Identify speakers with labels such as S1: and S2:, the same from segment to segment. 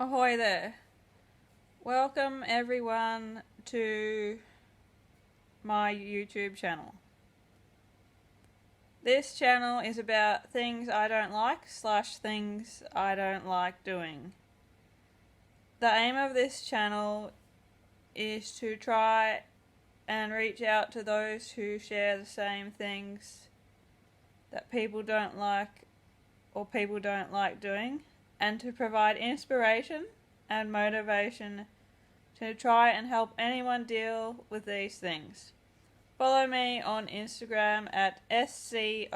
S1: Ahoy there. Welcome everyone to my YouTube channel. This channel is about things I don't like / things I don't like doing. The aim of this channel is to try and reach out to those who share the same things that people don't like or people don't like doing, and to provide inspiration and motivation to try and help anyone deal with these things. Follow me on Instagram at SCOXAAA,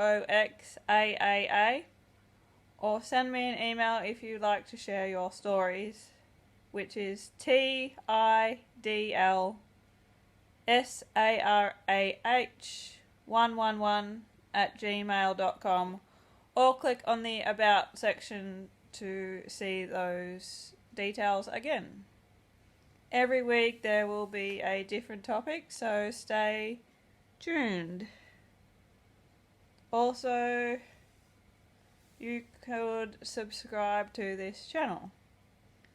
S1: or send me an email if you'd like to share your stories, which is TIDLSARAH111@gmail.com, or click on the About section to see those details again. Every week there will be a different topic, so stay tuned. Also, you could subscribe to this channel.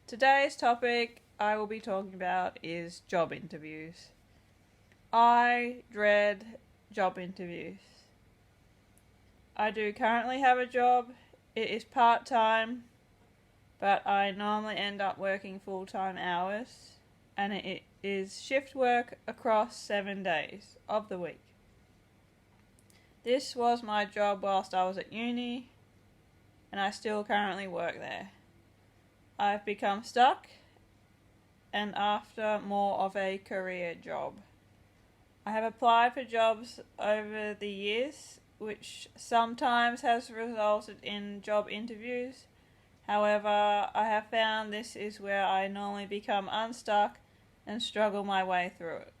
S1: Today's topic I will be talking about is job interviews. I dread job interviews. I do currently have a job. It is part-time, but I normally end up working full-time hours, and it is shift work across 7 days of the week. This was my job whilst I was at uni, and I still currently work there. I've become stuck and after more of a career job. I have applied for jobs over the years, which sometimes has resulted in job interviews. However, I have found this is where I normally become unstuck and struggle my way through it.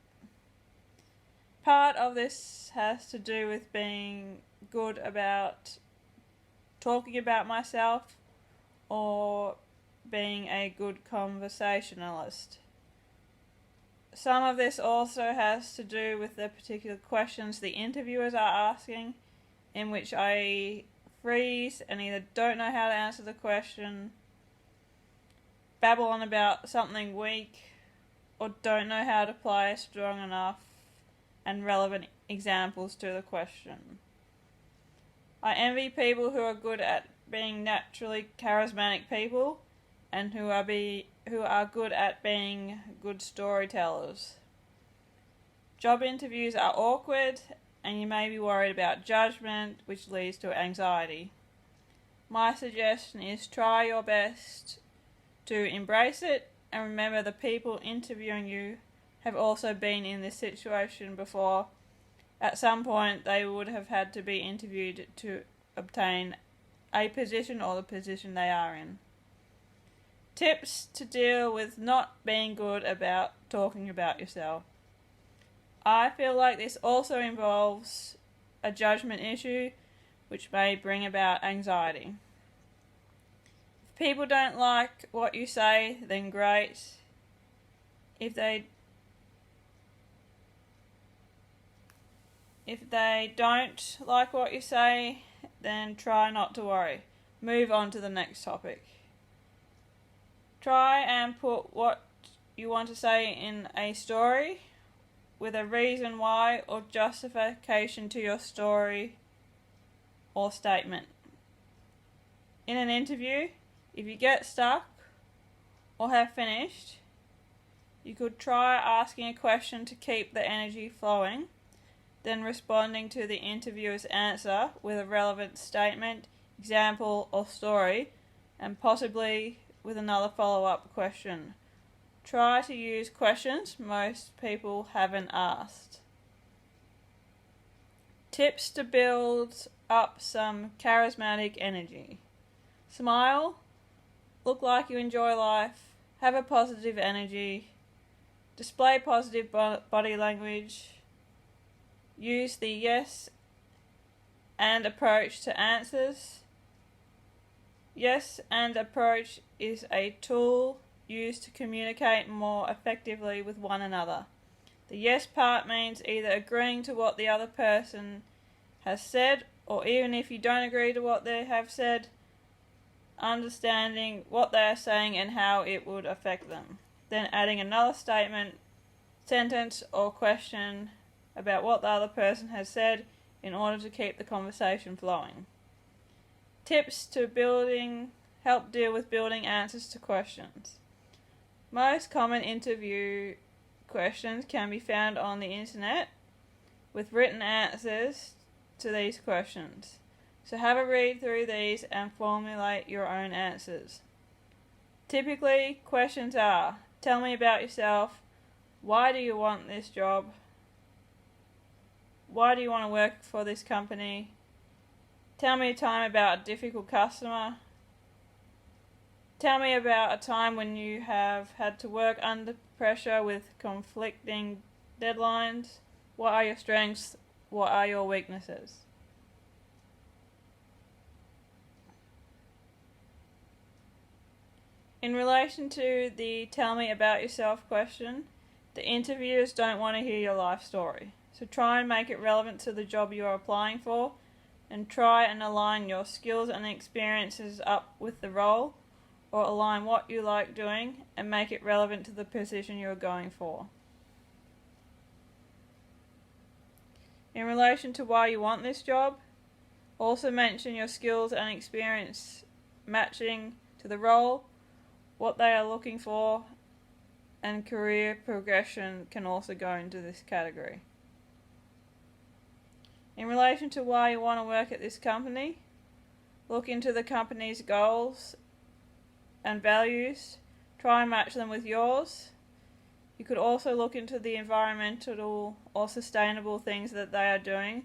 S1: Part of this has to do with being good about talking about myself or being a good conversationalist. Some of this also has to do with the particular questions the interviewers are asking, in which I freeze and either don't know how to answer the question, babble on about something weak, or don't know how to apply strong enough and relevant examples to the question. I envy people who are good at being naturally charismatic people and who are good at being good storytellers. Job interviews are awkward, and you may be worried about judgment, which leads to anxiety. My suggestion is try your best to embrace it, and remember the people interviewing you have also been in this situation before. At some point they would have had to be interviewed to obtain a position or the position they are in. Tips to deal with not being good about talking about yourself. I feel like this also involves a judgment issue, which may bring about anxiety. If people don't like what you say, then great. If they don't like what you say, then try not to worry. Move on to the next topic. Try and put what you want to say in a story with a reason why or justification to your story or statement. In an interview, if you get stuck or have finished, you could try asking a question to keep the energy flowing, then responding to the interviewer's answer with a relevant statement, example, or story, and possibly with another follow-up question. Try to use questions most people haven't asked. Tips to build up some charismatic energy. Smile, look like you enjoy life, have a positive energy, display positive body language, use the yes and approach to answers. Yes and approach is a tool used to communicate more effectively with one another. The yes part means either agreeing to what the other person has said, or even if you don't agree to what they have said, understanding what they are saying and how it would affect them. Then adding another statement, sentence, or question about what the other person has said in order to keep the conversation flowing. Tips to help deal with building answers to questions. Most common interview questions can be found on the internet with written answers to these questions. So have a read through these and formulate your own answers. Typically, questions are, tell me about yourself, why do you want this job, why do you want to work for this company, tell me a time about a difficult customer, tell me about a time when you have had to work under pressure with conflicting deadlines, what are your strengths, what are your weaknesses. In relation to the tell me about yourself question, the interviewers don't want to hear your life story. So try and make it relevant to the job you are applying for, and try and align your skills and experiences up with the role, or align what you like doing and make it relevant to the position you are going for. In relation to why you want this job, also mention your skills and experience matching to the role, what they are looking for, and career progression can also go into this category. In relation to why you want to work at this company, look into the company's goals and values, try and match them with yours. You could also look into the environmental or sustainable things that they are doing,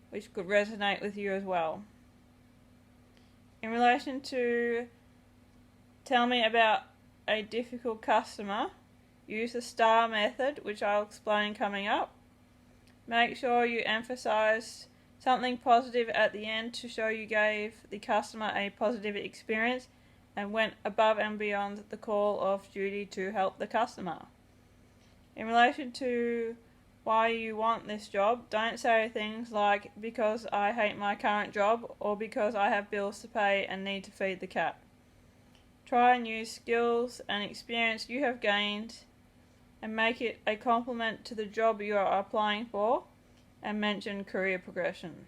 S1: which could resonate with you as well. In relation to tell me about a difficult customer, use the STAR method, which I'll explain coming up. Make sure you emphasize something positive at the end to show you gave the customer a positive experience and went above and beyond the call of duty to help the customer. In relation to why you want this job, don't say things like, because I hate my current job, or because I have bills to pay and need to feed the cat. Try and use skills and experience you have gained and make it a compliment to the job you are applying for, and mention career progression.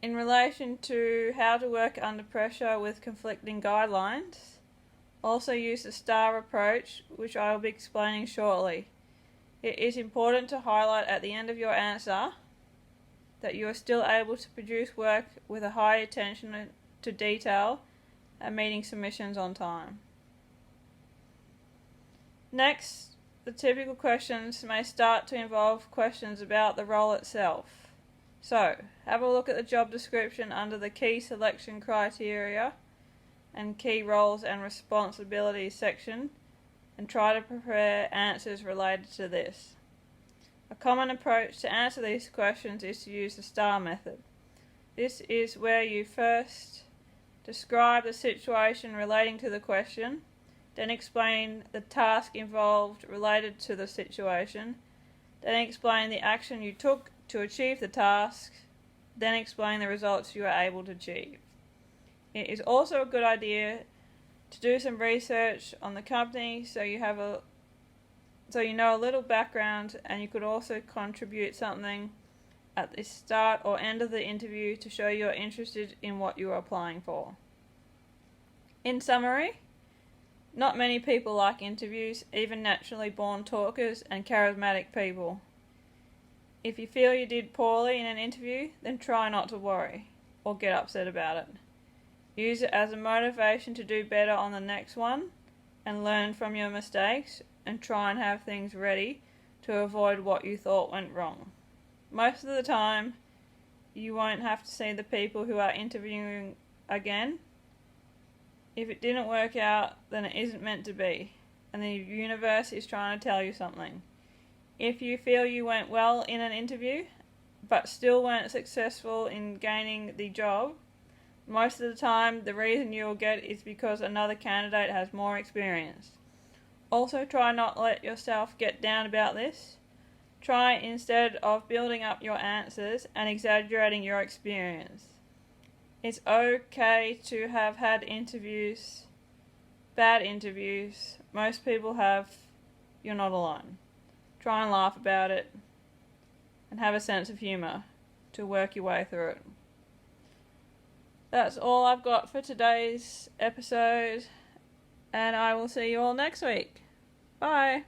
S1: In relation to how to work under pressure with conflicting guidelines, also use the STAR approach, which I will be explaining shortly. It is important to highlight at the end of your answer that you are still able to produce work with a high attention to detail and meeting submissions on time. Next, the typical questions may start to involve questions about the role itself. So, have a look at the job description under the key selection criteria and key roles and responsibilities section, and try to prepare answers related to this. A common approach to answer these questions is to use the STAR method. This is where you first describe the situation relating to the question, then explain the task involved related to the situation, then explain the action you took to achieve the task, then explain the results you were able to achieve. It is also a good idea to do some research on the company so you know a little background, and you could also contribute something at the start or end of the interview to show you're interested in what you are applying for. In summary, not many people like interviews, even naturally born talkers and charismatic people. If you feel you did poorly in an interview, then try not to worry or get upset about it. Use it as a motivation to do better on the next one and learn from your mistakes, and try and have things ready to avoid what you thought went wrong. Most of the time, you won't have to see the people who are interviewing again. If it didn't work out, then it isn't meant to be, and the universe is trying to tell you something. If you feel you went well in an interview, but still weren't successful in gaining the job, most of the time the reason you'll get is because another candidate has more experience. Also, try not to let yourself get down about this. Try, instead of building up your answers and exaggerating your experience, It's okay to have had interviews, bad interviews. Most people have. You're not alone. Try and laugh about it and have a sense of humour to work your way through it. That's all I've got for today's episode, and I will see you all next week. Bye.